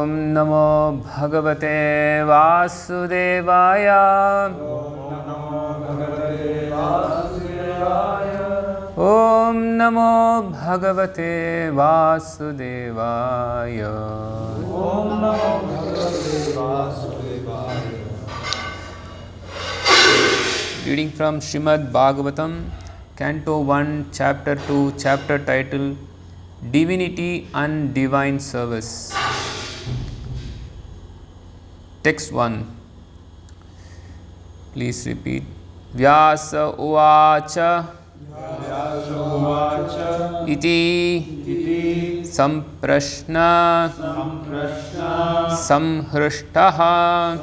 Om Namo Bhagavate Vasudevaya. Om Namo Bhagavate Vasudevaya. Om Namo Bhagavate Vasudevaya. Reading from Srimad Bhagavatam, Canto 1, Chapter 2, Chapter title, Divinity and Divine Service. Text 1. Please repeat. Vyasa Uvacha Iti Samprashna Samhrishtaha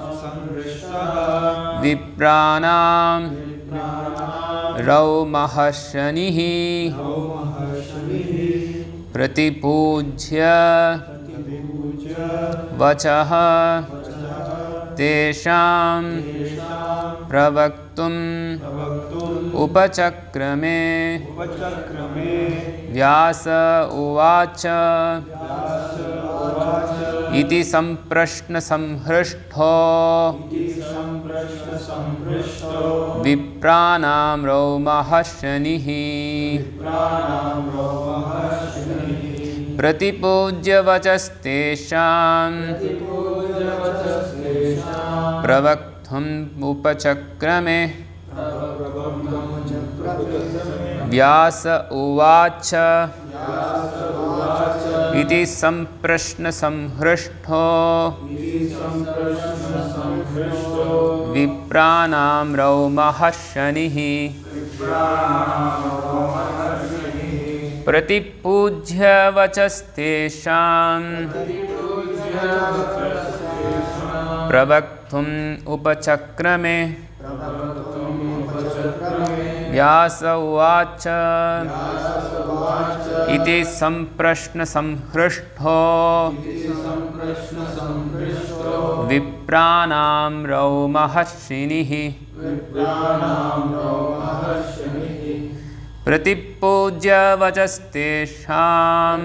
Vipranam Rau Mahashanihi Pratipujya Vachaha Tesham Pravaktum Upachakrame Vyasa Uvacha Iti Samprashna Samhrishto Vipranam Rau Mahashanihi Pratipujya Vachastesham Pravaktum Upachakrame Vyasa Uvacha Iti Samprashna Samhrishto Vipranam Rau Mahashanihi Pratipujya Vachastesham Pravaktum Upachakrame Vyasa Uvacha Iti Samprashna Samhrishto Vipranam Rau Mahashinihi Pratipujya Vachastesham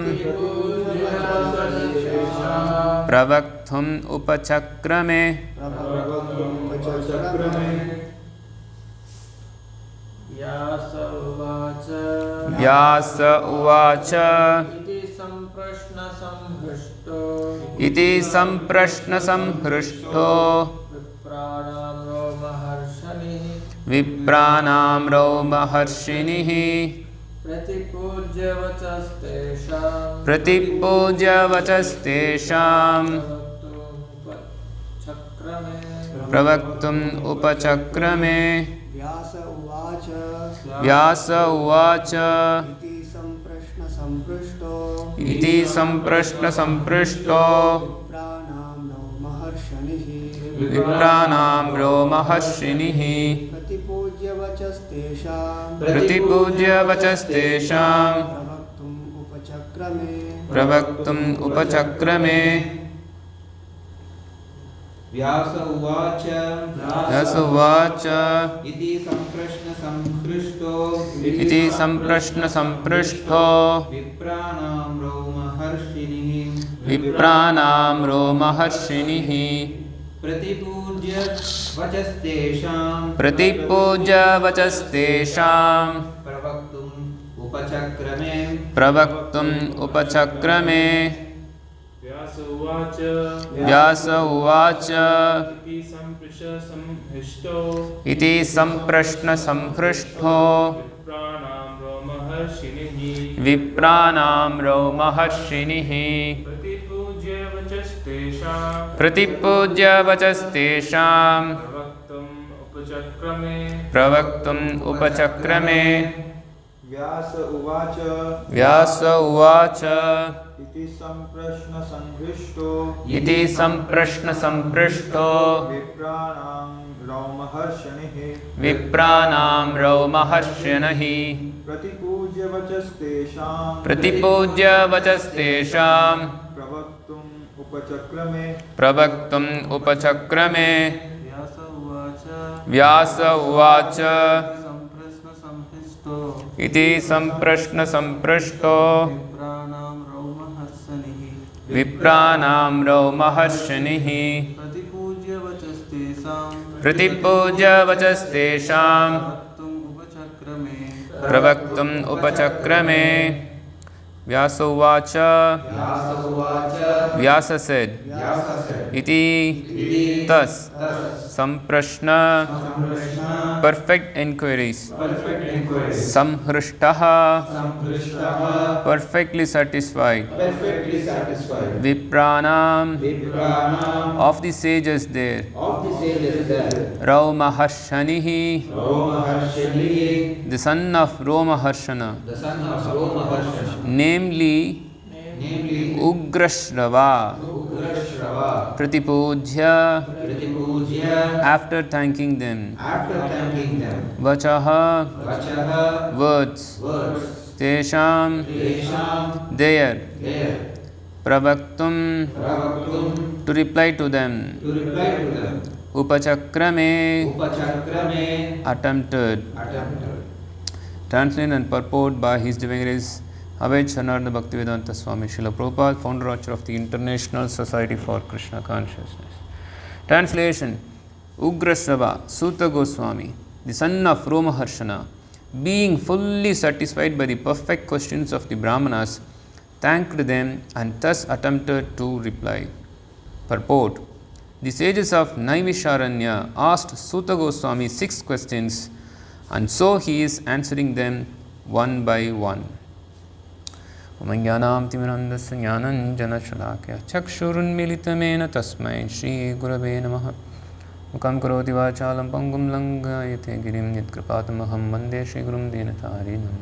Pravaktum Upachakrame Vyasa Uvacha Iti Samprashna Samhrishto Vipranam Rau Mahashinihi Pratipujya Vachastesham Pravaktum Upachakrame Vyasa Uvacha Iti Samprashna Samprishto Vipranam Rau Mahashinihi Pratipujya Vachastesham Pravaktum Upachakrame Vyasa Uvacha Iti Samprashna Samprishto Vipranam Rau Mahashinihi Pratipujya Vachastesham Pravaktum Upachakrame Vyasa Uvacha Iti Samprashna Samhrishto Vipranam Rau Mahashinihi Pratipujya Vachastesham Pravaktum Upachakrame Vyasa Uvacha Iti Samprashna Samprishto Vipranam Rau Mahashinihi Pratipujya Vachastesham Pravaktum Upachakrame Vyasa Uvacha Iti Samprashna Samprishto Vipranamro Maharshanihi प्रतिपूज्य वचस्तेषां Pratipujya Vachastesham प्रवक्तुम् Pravaktum उपचक्रमे Upachakrame Vyasa Uvacha Vyasa said Iti Thus Samprashna Perfect inquiries Samhrishtaha Perfectly satisfied Vipranam Of the sages there Rau Maharshanihi The son of Romaharshana namely Ugrashrava Pratipujya after thanking them Vachaha words Tesham their Pravaktum to reply to them Upachakrame attempted. Translated and purport by His Divine Grace Abhay Chanaranda Bhaktivedanta Swami Srila Prabhupada, founder author of the International Society for Krishna Consciousness. Translation. Ugrasrava Suta Goswami, the son of Romaharshana, being fully satisfied by the perfect questions of the Brahmanas, thanked them and thus attempted to reply. Purport. The sages of Naimisharanya asked Suta Goswami 6 questions, and so he is answering them one by one. Omajnanam timirandasya jnanam janashalakya chakshurunmilitamena tasmai Shri Gurave Namaha Mukam karoti vachalam pangum langayate girim yatkripatmaham vande Shri Gurum dinatarinam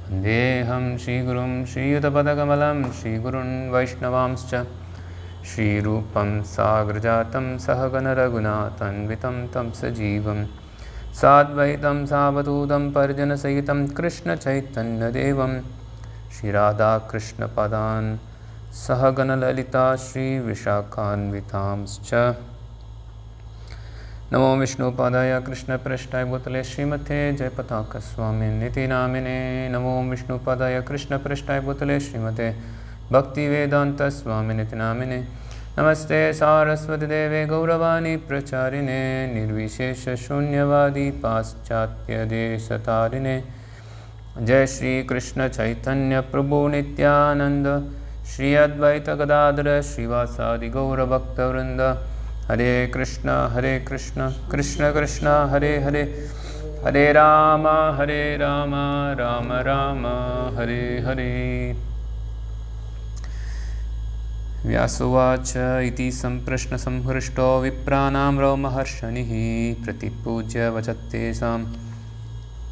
Vandeham Shri Gurum Shri Yutapadakamalam Shri Gurun Vaishnavamscha Shri Rupam Sagrajatam Sahagana Raghunatanvitam Tam Sajivam Sadvaitam Savadutam Parjana Sahitam Krishna Chaitanya Devam Shri Radha Krishna Padan Sahagana Lalita Shri Vishakhanvitamscha Namo Vishnu Padaya Krishna Prashtaya Bhutale Srimate Jayapataka Swami Niti Namine Namo Vishnu Padaya Krishna Prashtaya Bhutale Srimate Bhakti Vedanta Swami Niti Namine Namaste Saraswati Deve Gauravani Pracharine Nirvishesha Shunyavadi Paschatya Desatarine Jai Shri Krishna Chaitanya Prabhu Nityananda Shri Advaita Gadadara Srivasadi Gaura Bhakta Vrinda Hare Krishna Krishna Krishna Hare Hare Hare Rama Rama Rama Hare Hare Vyasuvacha iti samprashna samhrishto vipranam rao maharshanihi pratipujya vachattesam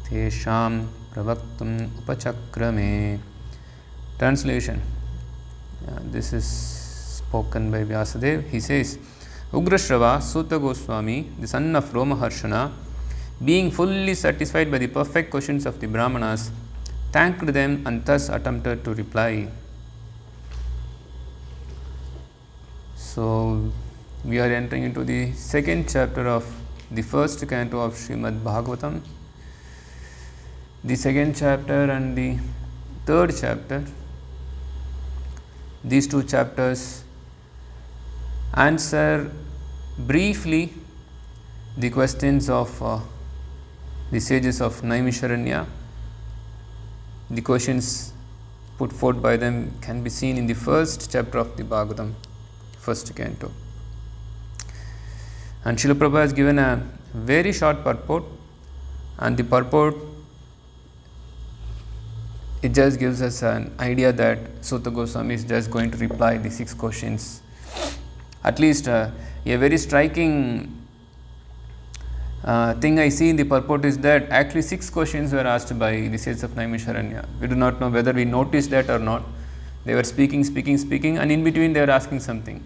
tesham pravaktum upachakrame. Translation. This is spoken by Vyasadeva. He says, Ugrashrava Suta Goswami, the son of Romaharshana, being fully satisfied by the perfect questions of the Brahmanas, thanked them and thus attempted to reply. So, we are entering into the second chapter of the first canto of Srimad Bhagavatam. The second chapter and the third chapter, these two chapters answer briefly the questions of the sages of Naimisharanya. The questions put forth by them can be seen in the first chapter of the Bhagavatam, first canto. And Srila Prabhupada has given a very short purport, and the purport, it just gives us an idea that Suta Goswami is just going to reply the 6 questions. At least a very striking thing I see in the purport is that actually 6 questions were asked by the sages of Naimisharanya. We do not know whether we noticed that or not. They were speaking, and in between they were asking something.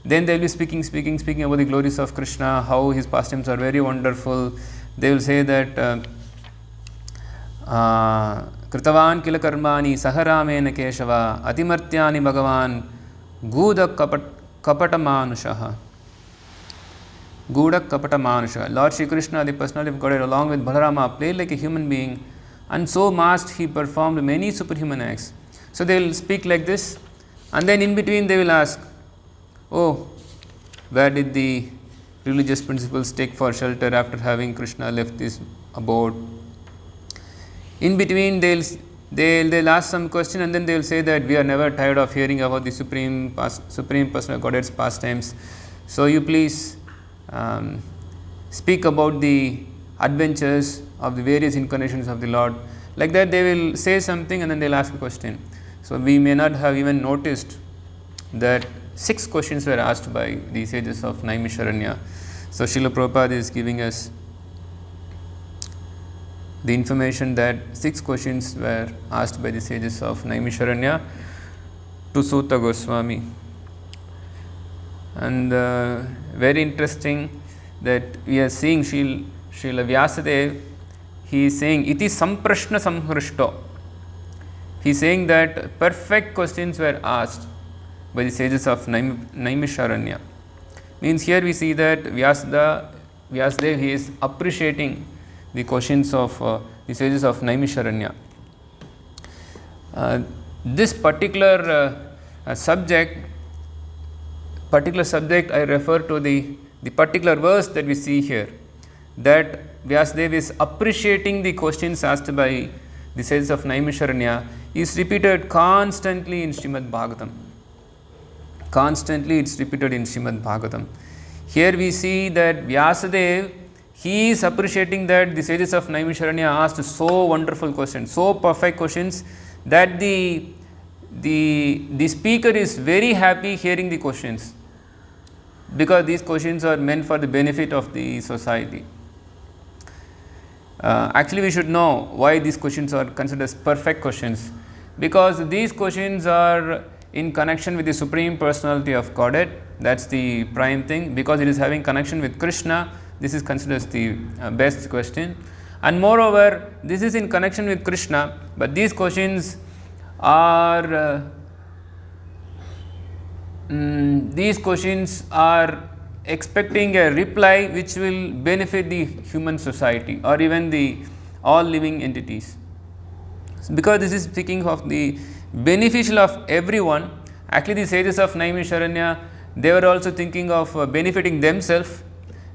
Then they will be speaking about the glories of Krishna, how his pastimes are very wonderful. They will say that Kritavan kila karmani saharamena keshava atimartyani bhagavan guda kapatamanushaha. Guda kapatamanushaha. Lord Shri Krishna, the personality of Godhead, along with Balarama, played like a human being, and so must he performed many superhuman acts. So they will speak like this, And then in between they will ask, oh, where did the religious principles take for shelter after having Krishna left this abode? In between they'll ask some question, and then they will say that we are never tired of hearing about the Supreme Personal Godhead's pastimes. So you please speak about the adventures of the various incarnations of the Lord. Like that they will say something and then they will ask a question. So we may not have even noticed that 6 questions were asked by the sages of Naimisharanya. So Srila Prabhupada is giving us the information that 6 questions were asked by the sages of Naimisharanya to Suta Goswami. And very interesting that we are seeing Srila Vyasadeva, he is saying, iti samprashna samhrishto. He is saying that perfect questions were asked by the sages of Naimisharanya. Means here we see that Vyasadeva, he is appreciating the questions of the sages of Naimisharanya. This particular subject I refer to the particular verse that we see here, that Vyasadeva is appreciating the questions asked by the sages of Naimisharanya, is repeated constantly in Srimad Bhagavatam. Constantly it's repeated in Srimad Bhagavatam. Here we see that Vyasadeva, he is appreciating that the sages of Naimisharanya asked so wonderful questions, so perfect questions, that the speaker is very happy hearing the questions, because these questions are meant for the benefit of the society. Actually, we should know why these questions are considered as perfect questions, because these questions are in connection with the Supreme Personality of Godhead. That's the prime thing. Because it is having connection with Krishna, this is considered as the best question. And moreover, this is in connection with Krishna, but these questions are expecting a reply which will benefit the human society or even the all living entities. Because this is speaking of the beneficial of everyone. Actually, the sages of Naimisharanya, they were also thinking of benefiting themselves.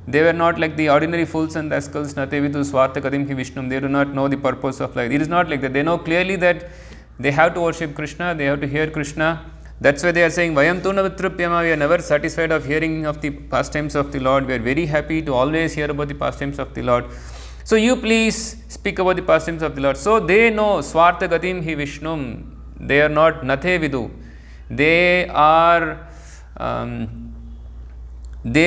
They were not like the ordinary fools and rascals, nate vidu swartha kadim hi vishnum. They do not know the purpose of life. It is not like that. They know clearly that they have to worship Krishna, they have to hear Krishna. That's why they are saying, Vayam tu navitrupyama, we are never satisfied of hearing of the pastimes of the Lord. We are very happy to always hear about the pastimes of the Lord. So you please speak about the pastimes of the Lord. So they know swartha gatim hi vishnum. They are not nathe vidu. They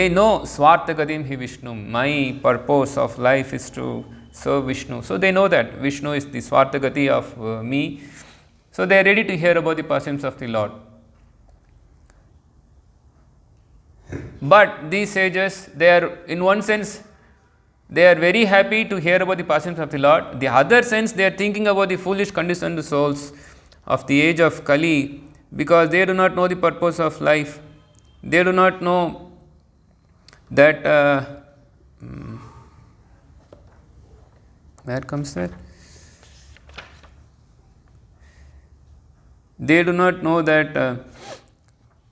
know swartha gatim hi vishnum. My purpose of life is to serve Vishnu. So they know that Vishnu is the swartha gati of me. So they are ready to hear about the pastimes of the Lord. But these sages, they are, in one sense, they are very happy to hear about the pastimes of the Lord. The other sense, they are thinking about the foolish conditioned souls of the age of Kali, because they do not know the purpose of life. They do not know that where comes that? They do not know that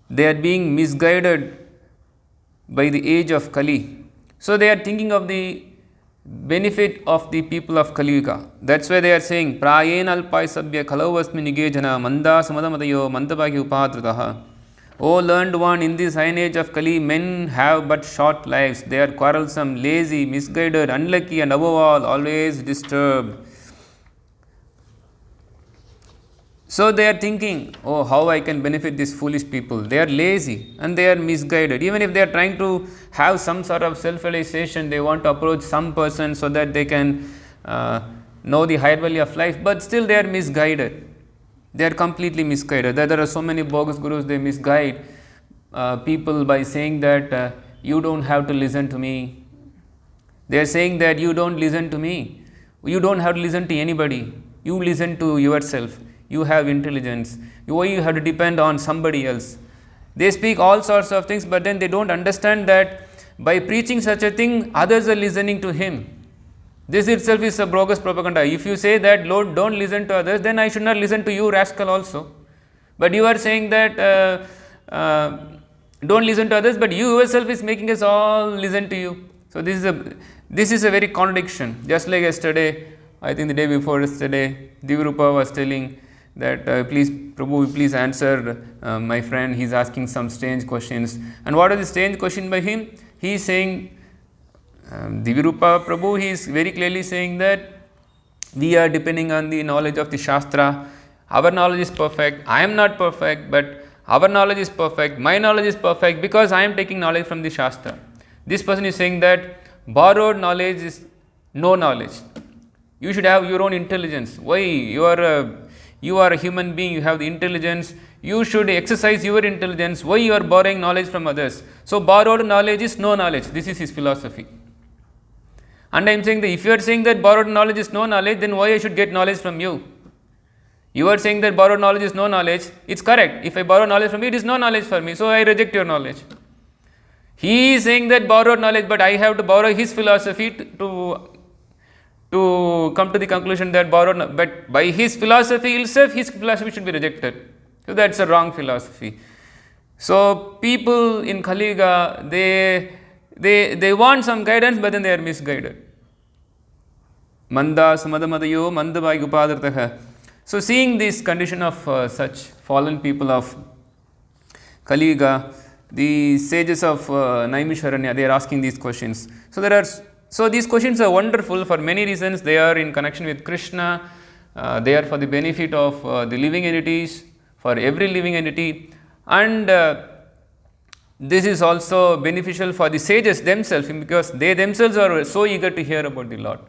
they are being misguided by the age of Kali. So they are thinking of the benefit of the people of Kali Yuga. That's why they are saying, Prayen alpai sabhya khalavasmi nigejana manda samadamadayo mandabhagi upadritaha. O learned one, in this iron age of Kali, men have but short lives. They are quarrelsome, lazy, misguided, unlucky, and above all, always disturbed. So they are thinking, oh, how I can benefit these foolish people. They are lazy and they are misguided. Even if they are trying to have some sort of self-realization, they want to approach some person so that they can know the higher value of life, but still they are misguided. They are completely misguided. There are so many bogus gurus, they misguide people by saying that you don't have to listen to me. They are saying that you don't listen to me. You don't have to listen to anybody. You listen to yourself. You have intelligence. You have to depend on somebody else. They speak all sorts of things, but then they don't understand that by preaching such a thing, others are listening to him. This itself is a bogus propaganda. If you say that, Lord, don't listen to others, then I should not listen to you, rascal, also. But you are saying that don't listen to others, but you yourself is making us all listen to you. So this is a very contradiction. Just like yesterday, I think the day before yesterday, Divrupa was telling that please Prabhu, please answer my friend, he is asking some strange questions. And what is the strange question by him? He is saying, Divrupa Prabhu, he is very clearly saying that we are depending on the knowledge of the Shastra. Our knowledge is perfect. I am not perfect, but our knowledge is perfect. My knowledge is perfect because I am taking knowledge from the Shastra. This person is saying that borrowed knowledge is no knowledge. You should have your own intelligence. Why? You are a human being, you have the intelligence. You should exercise your intelligence. Why you are borrowing knowledge from others? So borrowed knowledge is no knowledge. This is his philosophy. And I am saying that if you are saying that borrowed knowledge is no knowledge, then why I should get knowledge from you? You are saying that borrowed knowledge is no knowledge. It's correct. If I borrow knowledge from you, it is no knowledge for me. So I reject your knowledge. He is saying that borrowed knowledge, but I have to borrow his philosophy to come to the conclusion that borrowed, but by his philosophy itself, his philosophy should be rejected. So that's a wrong philosophy. So people in Kali Yuga, they want some guidance, but then they are misguided. Manda samadamadayo mandavai upadartah. So seeing this condition of such fallen people of Kali Yuga, the sages of Naimisharanya, they are asking these questions. So these questions are wonderful for many reasons. They are in connection with Krishna. They are for the benefit of the living entities, for every living entity, and this is also beneficial for the sages themselves, because they themselves are so eager to hear about the Lord.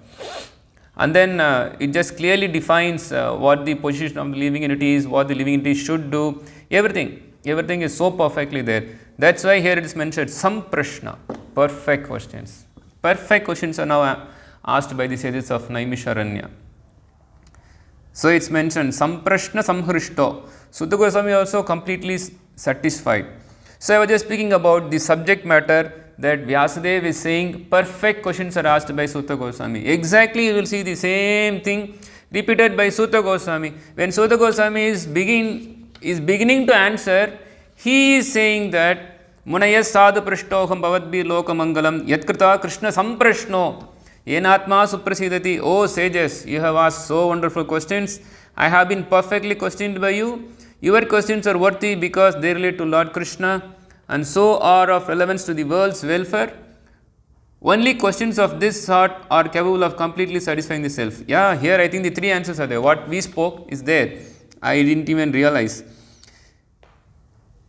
And then it just clearly defines what the position of the living entity is, what the living entity should do, everything is so perfectly there. That's why here it is mentioned samprashna, perfect questions. Perfect questions are now asked by the sages of Naimisharanya. So it's mentioned samprashna samhrishto. Sutta Goswami also completely satisfied. So I was just speaking about the subject matter, that Vyasadeva is saying perfect questions are asked by Sutta Goswami. Exactly you will see the same thing repeated by Sutta Goswami. When Sutta Goswami is beginning to answer, he is saying that Munayas sadhu prashtoham bhavadbhi lokamangalam yatkrita Krishna samprashno yenatma suprasidati. Oh sages, you have asked so wonderful questions. I have been perfectly questioned by you. Your questions are worthy because they relate to Lord Krishna and so are of relevance to the world's welfare. Only questions of this sort are capable of completely satisfying the self. Yeah, here I think the three answers are there. What we spoke is there. I didn't even realize.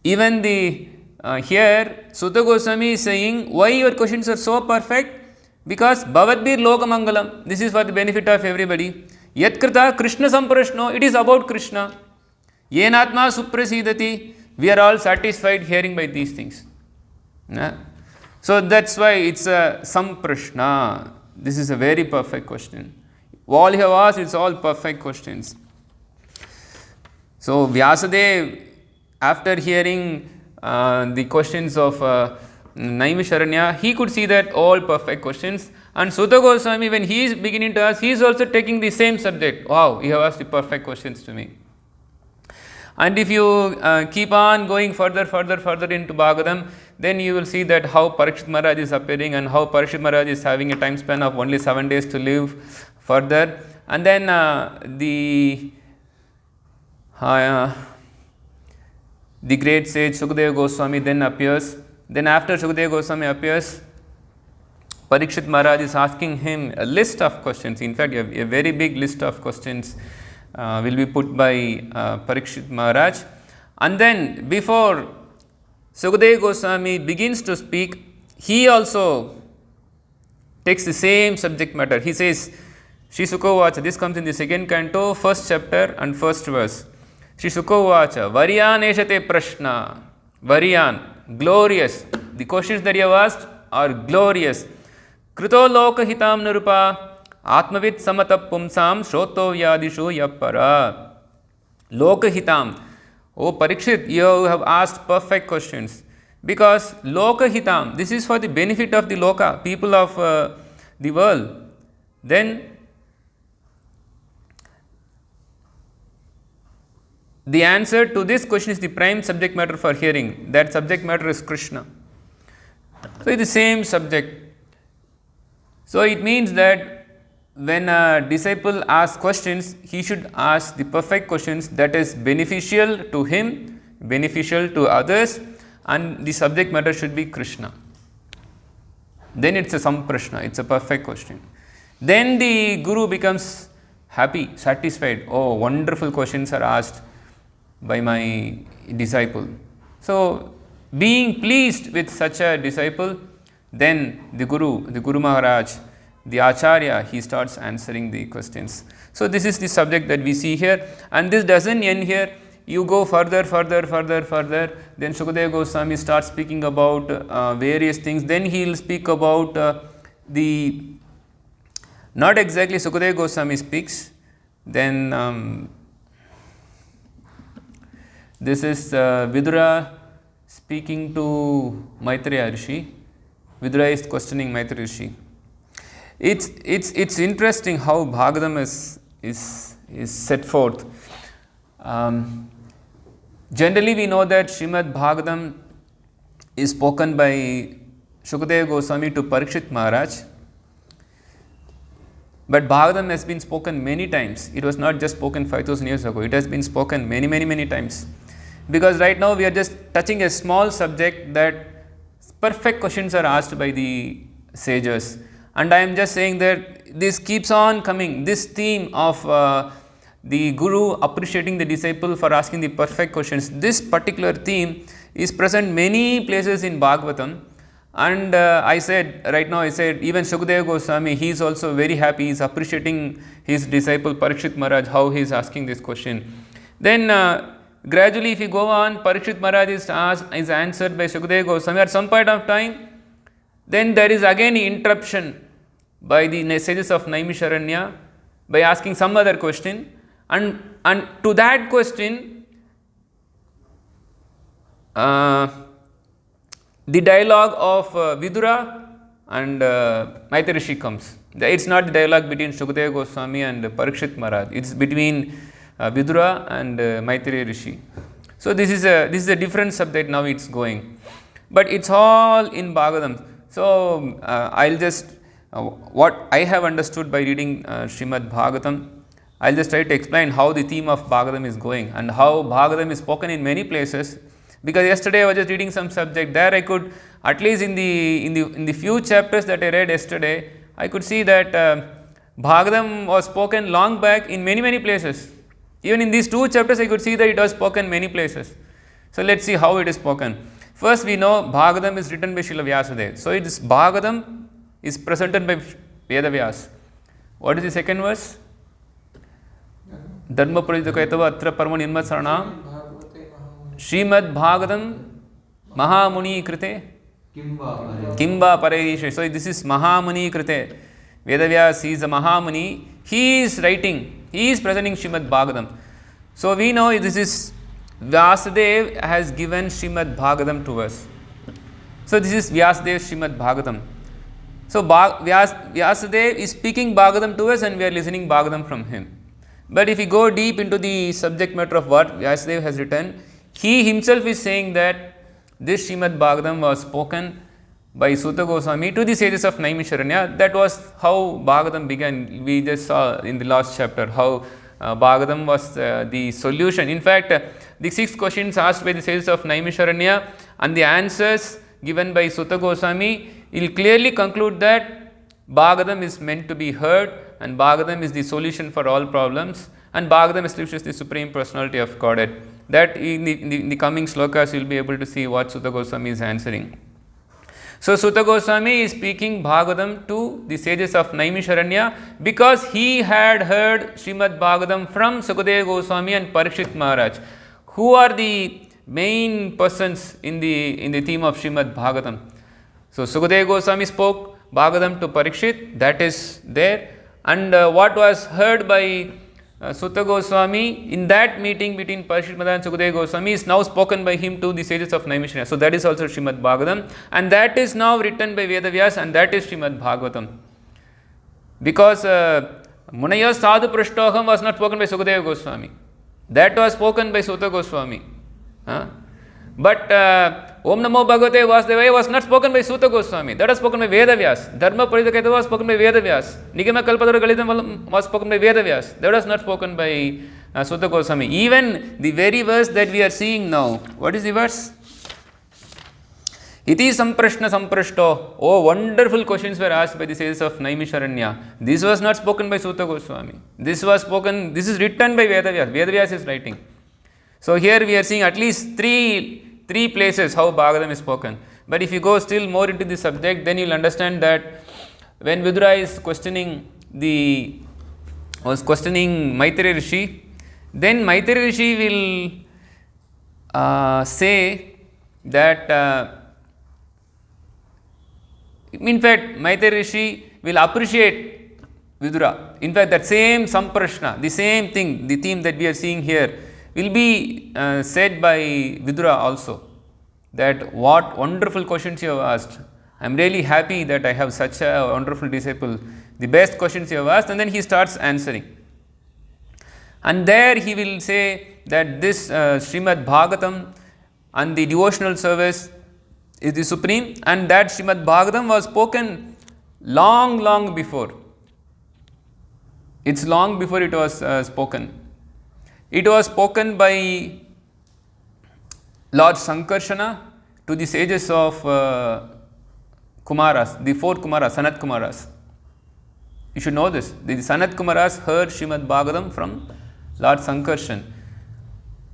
Even here Sutta Goswami is saying why your questions are so perfect, because bhavadbhir lokamangalam, this is for the benefit of everybody. Yatkrita Krishna samprashno, it is about Krishna. Yenatma suprasidati, we are all satisfied hearing by these things. So that's why it's a samprashna. This is a very perfect question. All you have asked, it's all perfect questions. So Vyasadeva, after hearing the questions of Naimisharanya, he could see that all perfect questions. And Sutta Goswami, when he is beginning to ask, he is also taking the same subject. Wow, you have asked the perfect questions to me. And if you keep on going further into Bhagavatam, then you will see that how Parikshit Maharaj is appearing and how Parikshit Maharaj is having a time span of only 7 days to live further. And then the great sage Sukadeva Goswami then appears. Then after Sukadeva Goswami appears, Parikshit Maharaj is asking him a list of questions. In fact, a very big list of questions will be put by Parikshit Maharaj. And then before Sukadeva Goswami begins to speak, he also takes the same subject matter. He says, Shri Sukha, this comes in the second canto, first chapter and first verse. Shri Sukha, Varyan eshate prashna. Varyan, glorious. The questions that you have asked are glorious. Krito loka hitam nirupa. Atmavit samatap pumsam shroto vyadishu yapara. Loka hitam. Oh Parikshit, you have asked perfect questions. Because loka hitam, this is for the benefit of the loka, people of the world. Then the answer to this question is the prime subject matter for hearing. That subject matter is Krishna. So, it is the same subject. So, it means that when a disciple asks questions, he should ask the perfect questions that is beneficial to him, beneficial to others, and the subject matter should be Krishna. Then it's a samprashna, it's a perfect question. Then the guru becomes happy, satisfied. Oh, wonderful questions are asked by my disciple. So, being pleased with such a disciple, then the Guru Maharaj, the Acharya, he starts answering the questions. So, this is the subject that we see here, and this doesn't end here. You go further, then Shukadeva Goswami starts speaking about various things. Then he will speak about not exactly Shukadeva Goswami speaks, then this is Vidura speaking to Maitreya Rishi. Vidura is questioning Maitreya Rishi. It's interesting how Bhagavatam is set forth. Generally, we know that Srimad Bhagavatam is spoken by Shukadeva Goswami to Parikshit Maharaj. But Bhagavatam has been spoken many times. It was not just spoken 5000 years ago. It has been spoken many times. Because right now we are just touching a small subject that perfect questions are asked by the sages. And I am just saying that this keeps on coming. This theme of the guru appreciating the disciple for asking the perfect questions. This particular theme is present many places in Bhagavatam. And I said even Shukadeva Goswami, he is also very happy. He is appreciating his disciple Parikshit Maharaj, how he is asking this question. Then gradually, if you go on, Parikshit Maharaj is answered by Shukadeva Goswami. At some point of time, then there is again interruption by the sages of Naimisharanya by asking some other question. And to that question, the dialogue of Vidura and Maitreya Rishi comes. It's not the dialogue between Shukadeva Goswami and Parikshit Maharaj. It's between Vidura and Maitreya Rishi. So, this is a different subject now it's going. But it's all in Bhagavatam. So, I'll just, what I have understood by reading Srimad Bhagavatam, I'll just try to explain how the theme of Bhagavatam is going and how Bhagavatam is spoken in many places. Because yesterday I was just reading some subject, there I could, at least in the few chapters that I read yesterday, I could see that Bhagavatam was spoken long back in many places. Even in these two chapters I could see that it was spoken many places. So, let's see how it is spoken. First, we know Bhagavatam is written by Srila Vyasadeva. So, it is Bhagavatam is presented by Veda Vyas. What is the second verse? Dharma Praditakaitava Atra Parma Nirmat Saranam Srimad Bhagavatam Mahamuni Krite Kimba Parerishe. So, this is Mahamuni Krite. Veda Vyas, he is a Mahamuni. He is writing, he is presenting Srimad Bhagavatam. So, we know this is Vyasadeva has given Srimad Bhagavatam to us. So, this is Vyasadeva's Srimad Bhagavatam. So, Vyasadeva is speaking Bhagavatam to us and we are listening Bhagavatam from him. But if we go deep into the subject matter of what Vyasadeva has written, he himself is saying that this Srimad Bhagavatam was spoken by Suta Goswami to the sages of Naimisharanya. That was how Bhagavatam began. We just saw in the last chapter how Bhagavatam was the solution. In fact, the 6 questions asked by the sages of Naimisharanya and the answers given by Suta Goswami will clearly conclude that Bhagavatam is meant to be heard and Bhagavatam is the solution for all problems and Bhagavatam establishes the Supreme Personality of Godhead. That in the coming slokas you will be able to see what Suta Goswami is answering. So, Suta Goswami is speaking Bhagavatam to the sages of Naimisharanya because he had heard Srimad Bhagavatam from Sukadeva Goswami and Parikshit Maharaj, who are the main persons in the theme of Srimad Bhagavatam. So, Sukadeva Goswami spoke Bhagavatam to Parikshit, that is there, and what was heard by Suta Goswami in that meeting between Parikshit Maharaj and Sukadeva Goswami is now spoken by him to the sages of Naimisharanya. So, that is also Srimad Bhagavatam and that is now written by Veda Vyas and that is Srimad Bhagavatam. Because Munaya Sadhu Prashtoham was not spoken by Sukadeva Goswami. That was spoken by Sutta Goswami. But Om Namo Bhagavate Vasudevaya was not spoken by Sutta Goswami. That was spoken by Vedavyas. Dharma Paridaketa was spoken by Vedavyas. Nigama Kalpadara Galitam was spoken by Vedavyas. That was not spoken by Sutta Goswami. Even the very verse that we are seeing now, what is the verse? Iti samprashna samprashto. Oh, wonderful questions were asked by the sages of Naimisharanya. This was not spoken by Sutta Goswami. This is written by Vedavyas. Vedavyas is writing. So here we are seeing at least three places how Bhagavatam is spoken. But if you go still more into the subject, then you will understand that when Vidura is questioning Maitreya Rishi, then Maitreya Rishi will say that in fact, Maitreya Rishi will appreciate Vidura. In fact, that same Samprashna, the same thing, the theme that we are seeing here, will be said by Vidura also. That what wonderful questions you have asked. I am really happy that I have such a wonderful disciple. The best questions you have asked, and then he starts answering. And there he will say that this Srimad Bhagavatam and the devotional service is the supreme, and that Srimad Bhagavatam was spoken long before. It's long before it was spoken. It was spoken by Lord Sankarshana to the sages of Kumaras, the four Kumaras, Sanat Kumaras. You should know this. The Sanat Kumaras heard Srimad Bhagavatam from Lord Sankarshan.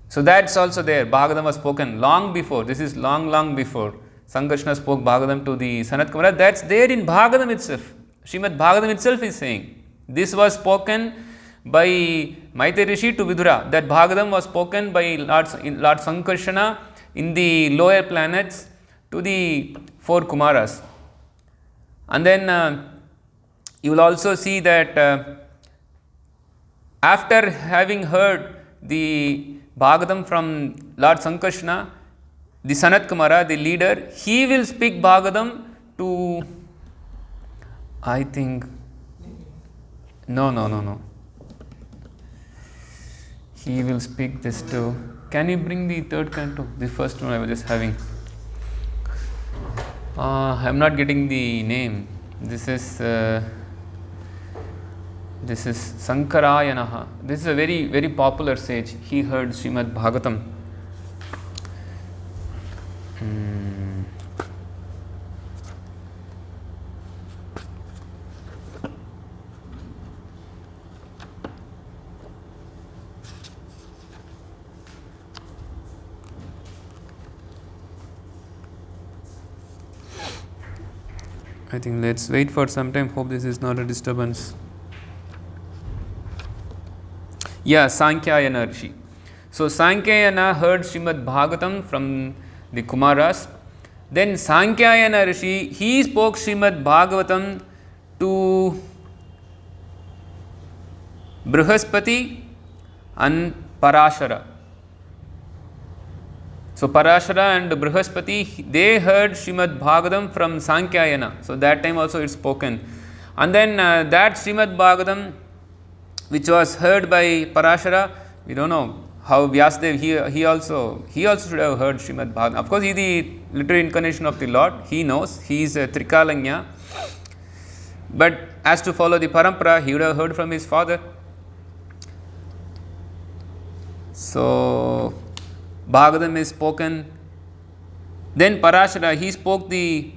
So that's also there. Bhagavatam was spoken long before. This is long before. Sankarshana spoke Bhagavatam to the Sanat Kumaras. That's there in Bhagavatam itself. Srimad Bhagavatam itself is saying. This was spoken by Maitreya Rishi to Vidura. That Bhagavatam was spoken by Lord Sankarshana in the lower planets to the four Kumaras. And then you will also see that after having heard the Bhagavatam from Lord Sankarshana, the Sanat Kumara, the leader, he will speak Bhagavatam to, I think, no. He will speak this to, can you bring the third canto? The first one I was just having. I am not getting the name. This is Sankarayanaha. This is a very popular sage. He heard Srimad Bhagavatam. I think let's wait for some time. Hope this is not a disturbance. Yeah, Sankyayana Rishi. So Sankyayana heard Srimad Bhagavatam from the Kumaras. Then Sankyayana Rishi, he spoke Srimad Bhagavatam to Brihaspati and Parashara. So Parashara and Brihaspati, they heard Srimad Bhagavatam from Sankyayana. So that time also it's spoken. And then that Srimad Bhagavatam, which was heard by Parashara, we don't know how Vyasadev, he also should have heard Srimad Bhagavatam. Of course, he is the literal incarnation of the Lord. He knows. He is a Trikalanya. But as to follow the Parampara, he would have heard from his father. So Bhagavatam is spoken. Then Parashara, he spoke the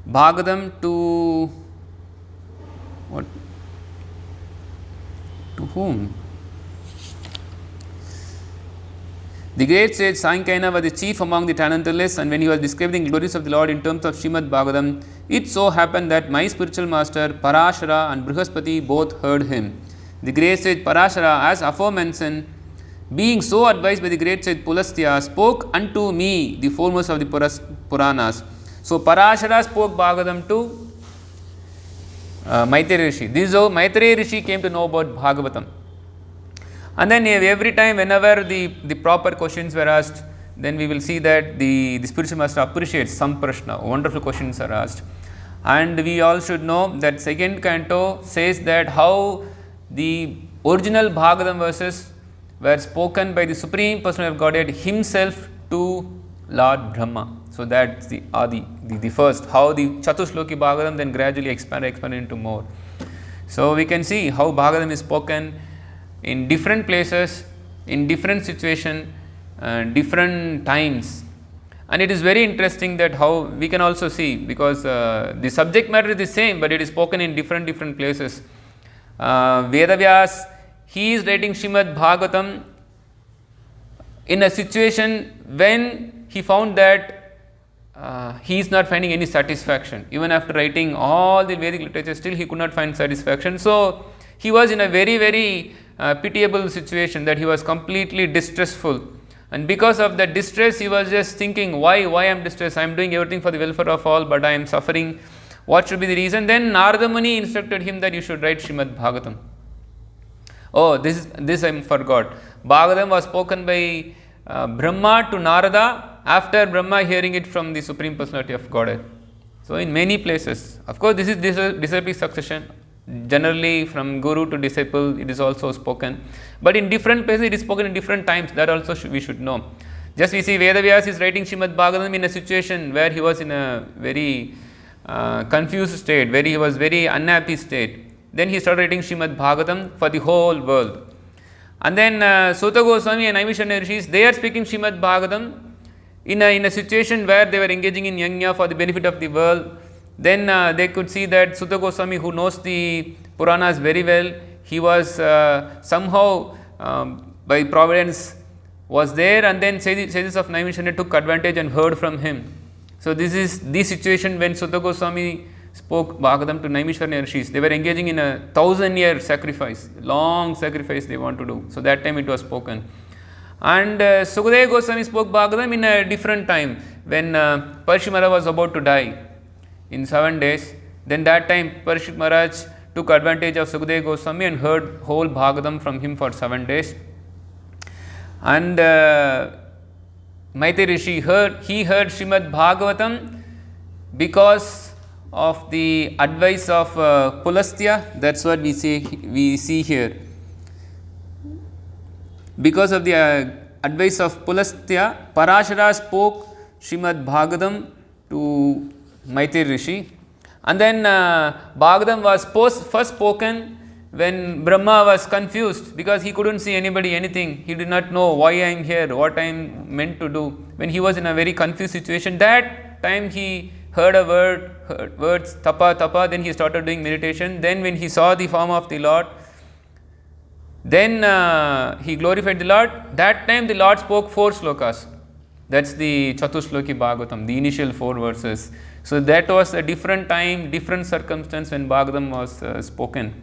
Bhagavatam to what? To whom? The great sage Sankyayana was the chief among the talentalists, and when he was describing the glories of the Lord in terms of Srimad Bhagavatam, it so happened that my spiritual master Parashara and Brihaspati both heard him. The great sage Parashara, as aforementioned, being so advised by the great sage Pulastya, spoke unto me the foremost of the Puranas. So Parashara spoke Bhagavatam to Maitreya Rishi. This is how Maitreya Rishi came to know about Bhagavatam. And then every time whenever the proper questions were asked, then we will see that the spiritual master appreciates some prashna, wonderful questions are asked. And we all should know that second canto says that how the original Bhagavatam verses were spoken by the Supreme Personality of Godhead Himself to Lord Brahma. So that's the Adi, the first, how the Chatushloki Bhagavatam then gradually expanded into more. So we can see how Bhagavatam is spoken in different places, in different situation, different times. And it is very interesting that how we can also see, because the subject matter is the same, but it is spoken in different places. Vedavyas, he is writing Srimad Bhagavatam in a situation when he found that he is not finding any satisfaction. Even after writing all the Vedic literature, still he could not find satisfaction. So he was in a very pitiable situation, that he was completely distressful. And because of that distress, he was just thinking, why I am distressed? I am doing everything for the welfare of all, but I am suffering. What should be the reason? Then Narada Muni instructed him that you should write Srimad Bhagavatam. Oh, this I forgot. Bhagavatam was spoken by Brahma to Narada, after Brahma hearing it from the Supreme Personality of Godhead. So in many places, of course this is disciplic succession, generally from guru to disciple it is also spoken, but in different places it is spoken in different times. That also we should know. Just we see Vedavyas is writing Srimad Bhagavatam in a situation where he was in a very confused state, where he was very unhappy state. Then he started writing Srimad Bhagavatam for the whole world. And then Suta Goswami and Naimisharya Rishis, they are speaking Srimad Bhagavatam in a situation where they were engaging in yajna for the benefit of the world. Then they could see that Suta Goswami, who knows the Puranas very well, he was somehow by providence was there, and then sages of Naimisharya took advantage and heard from him. So this is the situation when Suta Goswami spoke Bhagavatam to Naimisharya Rishis. They were engaging in a 1,000-year sacrifice, long sacrifice they want to do. So that time it was spoken. And Sukadeva Goswami spoke Bhagavatam in a different time, when Parikshit Maharaj was about to die in 7 days. Then that time Parikshit Maharaj took advantage of Sukadeva Goswami and heard whole Bhagavatam from him for 7 days. And Maitreya Rishi heard Srimad Bhagavatam because of the advice of Pulastya. That's what we see here. Because of the advice of Pulastya, Parashara spoke Srimad Bhagavatam to Maitreya Rishi. And then Bhagavatam was first spoken when Brahma was confused, because he couldn't see anybody, anything. He did not know why I am here, what I am meant to do. When he was in a very confused situation, that time he heard words, tapa, then he started doing meditation. Then when he saw the form of the Lord, then he glorified the Lord. That time the Lord spoke 4 slokas. That's the Chatushloki Bhagavatam, the initial 4 verses. So that was a different time, different circumstance when Bhagavatam was spoken.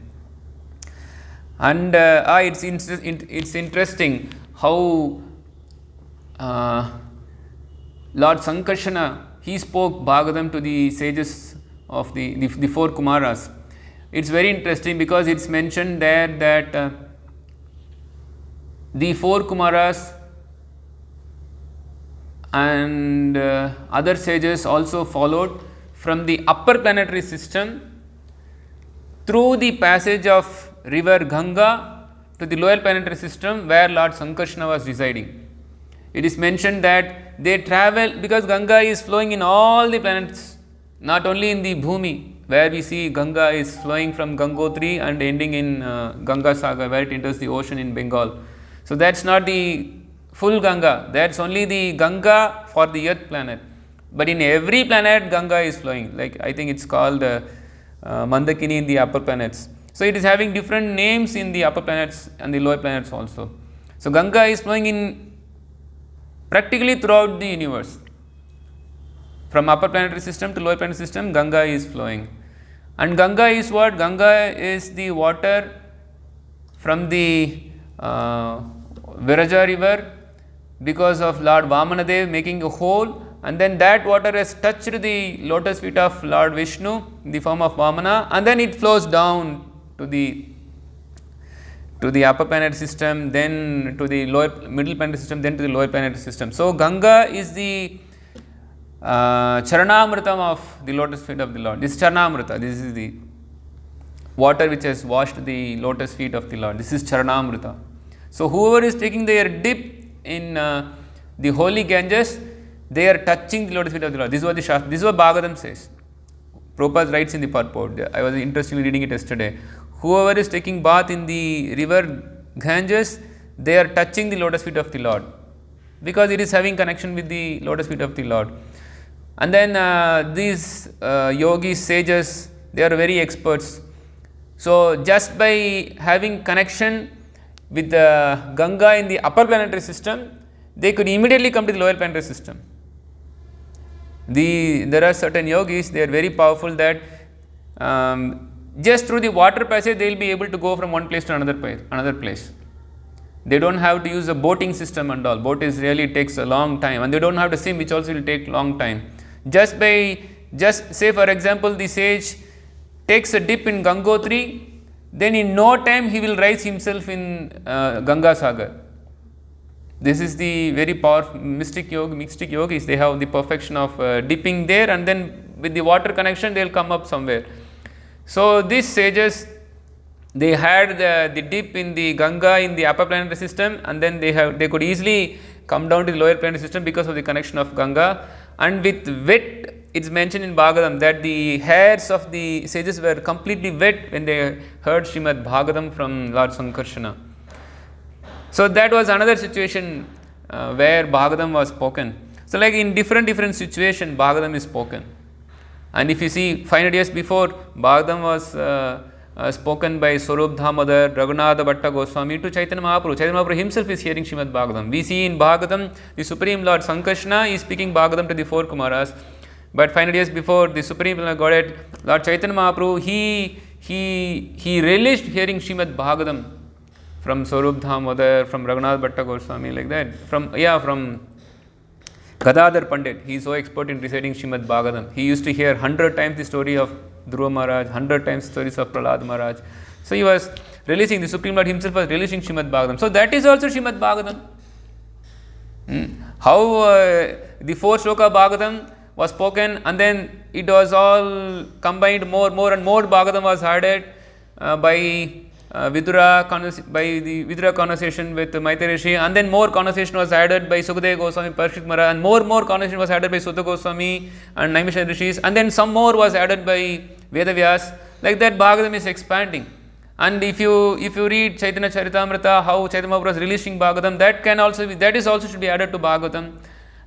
And it's interesting how Lord Sankarsana, he spoke Bhagavatam to the sages of the 4 Kumaras. It's very interesting because it's mentioned there that the 4 Kumaras and other sages also followed from the upper planetary system through the passage of river Ganga to the lower planetary system where Lord Sankarsana was residing. It is mentioned that they travel, because Ganga is flowing in all the planets, not only in the Bhumi, where we see Ganga is flowing from Gangotri and ending in Ganga Sagar, where it enters the ocean in Bengal. So that's not the full Ganga, that's only the Ganga for the Earth planet. But in every planet Ganga is flowing, like I think it's called Mandakini in the upper planets. So it is having different names in the upper planets and the lower planets also. So Ganga is flowing in practically throughout the universe. From upper planetary system to lower planetary system, Ganga is flowing. And Ganga is what? Ganga is the water from the Viraja river, because of Lord Vamanadev making a hole, and then that water has touched the lotus feet of Lord Vishnu in the form of Vamana, and then it flows down to the upper planetary system, then to the middle planetary system, then to the lower planetary system. So Ganga is the Charanamritam of the lotus feet of the Lord. This is Charanamrita. This is the water which has washed the lotus feet of the Lord. This is Charanamrita. So whoever is taking their dip in the holy Ganges, they are touching the lotus feet of the Lord. This is what this is what Bhagavatam says. Prabhupada writes in the purport. I was interestingly reading it yesterday. Whoever is taking bath in the river Ganges, they are touching the lotus feet of the Lord, because it is having connection with the lotus feet of the Lord. And then these yogis, sages, they are very experts. So just by having connection with the Ganga in the upper planetary system, they could immediately come to the lower planetary system. There are certain yogis, they are very powerful, that just through the water passage they will be able to go from one place to another place. They don't have to use a boating system and all. Boat is really takes a long time, and they don't have to swim, which also will take long time. Just say for example, the sage takes a dip in Gangotri, then in no time he will rise himself in Ganga Sagar. This is the very powerful mystic yogis. They have the perfection of dipping there, and then with the water connection they will come up somewhere. So these sages, they had the dip in the Ganga in the upper planetary system, and then they could easily come down to the lower planetary system because of the connection of Ganga. And with wet, it's mentioned in Bhagavatam that the hairs of the sages were completely wet when they heard Srimad Bhagavatam from Lord Sankarshana. So that was another situation where Bhagavatam was spoken. So like in different situation, Bhagavatam is spoken. And if you see 500 years before, Bhagavatam was spoken by Swarup Damodar, Raghunatha Bhatta Goswami to Chaitanya Mahaprabhu. Chaitanya Mahaprabhu himself is hearing Srimad Bhagavatam. We see in Bhagavatam, the Supreme Lord Sankarshana is speaking Bhagavatam to the four Kumaras. But 500 years before, the Supreme Godhead, Lord Chaitanya Mahaprabhu, he relished hearing Srimad Bhagavatam from Swarup Damodar, from Raghunatha Bhatta Goswami, like that. From Gadadhar Pandit, he is so expert in reciting Srimad Bhagavatam. He used to hear 100 times the story of Dhruva Maharaj, 100 times stories of Prahlad Maharaj. So he was releasing, the Supreme Lord himself was releasing Srimad Bhagavatam. So that is also Srimad Bhagavatam. How the 4 sloka Bhagavatam was spoken, and then it was all combined, more and more Bhagavatam was added by Vidura, by the Vidura conversation with Maitreya Rishi, and then more conversation was added by Sukadeva Goswami, Parikshit Maharaj, and more conversation was added by Sutta Goswami and Naimisharya Rishis, and then some more was added by Vedavyas. Like that, Bhagavatam is expanding. And if you read Chaitanya Charitamrita, how Chaitanya Mahaprabhu was releasing Bhagavatam, that is also should be added to Bhagavatam.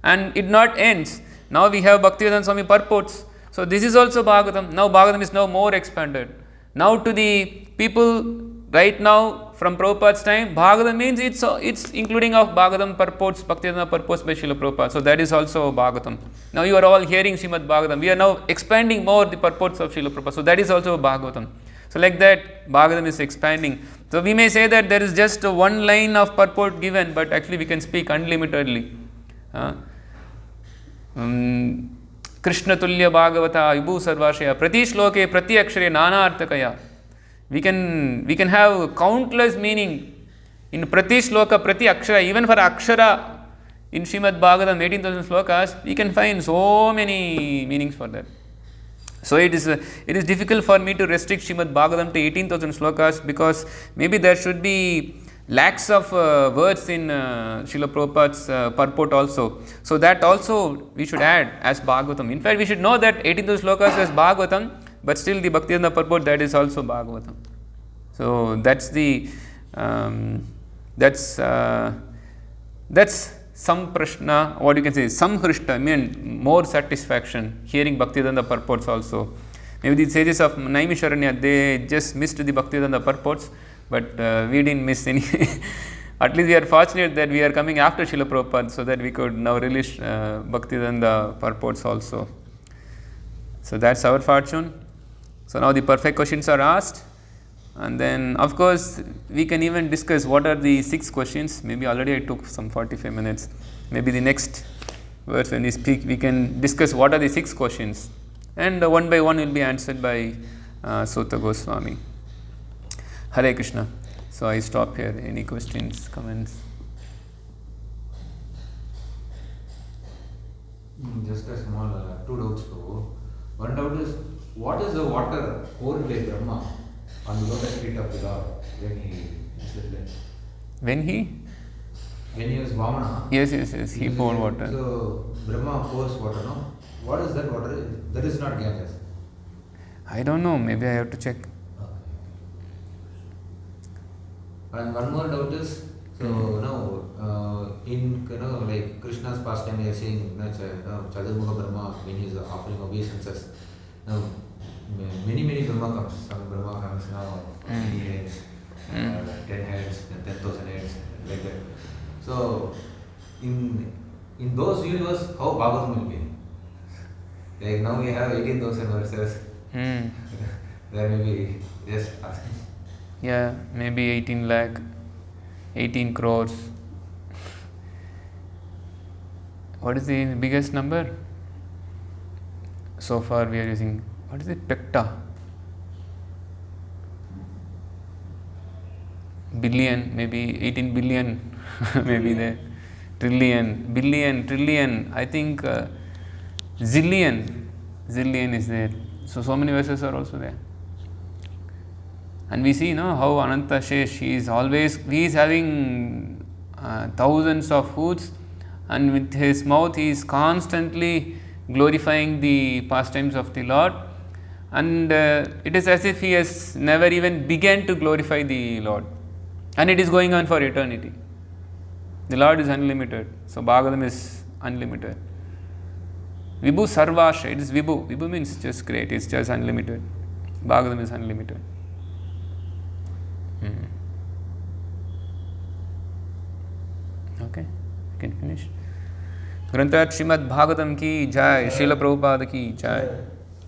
And it not ends. Now we have Bhaktivedanta Swami purports. So this is also Bhagavatam. Now Bhagavatam is now more expanded. Now to the people right now from Prabhupada's time, Bhagavatam means it's including of Bhagavatam purports, Bhaktivedanta purports by Srila Prabhupada. So that is also Bhagavatam. Now you are all hearing Srimad Bhagavatam. We are now expanding more the purports of Srila Prabhupada. So that is also Bhagavatam. So like that, Bhagavatam is expanding. So we may say that there is just one line of purport given, but actually we can speak unlimitedly. Krishna Tulya Bhagavata Vibhu Sarvashaya Prati Shloke Prati Akshare Nana Arthakaya. We can have countless meaning in Prati Shloka, Prati Akshara. Even for Akshara in Srimad Bhagavatam, 18,000 slokas, we can find so many meanings for that. So it is difficult for me to restrict Srimad Bhagavatam to 18,000 slokas, because maybe there should be lakhs of words in Srila Prabhupada's purport also. So that also we should add as Bhagavatam. In fact, we should know that 18,000 slokas is Bhagavatam, but still the Bhaktivedanta purport, that is also Bhagavatam. So that's some prashna, what you can say, samhrishta, I mean more satisfaction hearing Bhaktivedanta purports also. Maybe the sages of Naimisharanya, they just missed the Bhaktivedanta purports, but we didn't miss any. At least we are fortunate that we are coming after Srila Prabhupada, so that we could now release Bhaktivedanta purports also. So that's our fortune. So now the perfect questions are asked, and then of course we can even discuss what are the 6 questions. Maybe already I took some 45 minutes. Maybe the next verse when we speak, we can discuss what are the 6 questions, and one by one will be answered by Sutta Goswami. Hare Krishna. So I stop here. Any questions, comments? Just a small 2 doubts though. One doubt is, what is the water poured by Brahma on the lotus feet of the Lord when he is there? When he? When he was Vamana. Yes, he poured water. So Brahma pours water, no? What is that water? That is not Ganges. I don't know, maybe I have to check. And one more doubt is, in like Krishna's pastime, we are saying Jaganmohan Brahma, when he is offering obeisances, now many Brahma comes. Some Brahma comes now, 80 heads, 10 heads, 10,000 heads, like that. So, in those universe, how Bhagavatam will be? Like now we have 18,000 verses. There may be just asking. Yeah, maybe 18 lakh, 18 crores. What is the biggest number? So far we are using, what is it? Pecta. Billion, maybe 18 billion, maybe there. Trillion, billion, trillion, I think zillion is there. So many verses are also there. And we see how Ananta Shesh, he is having thousands of hoods, and with his mouth he is constantly glorifying the pastimes of the Lord, and it is as if he has never even begun to glorify the Lord, and it is going on for eternity. The Lord is unlimited, so Bhagavatam is unlimited. Vibhu Sarvasha, it is Vibhu. Vibhu means just great, it's just unlimited. Bhagavatam is unlimited. Okay, you can finish. ग्रंथराज Shrimad Bhagavatam की जय, श्रील प्रभुपाद की जय.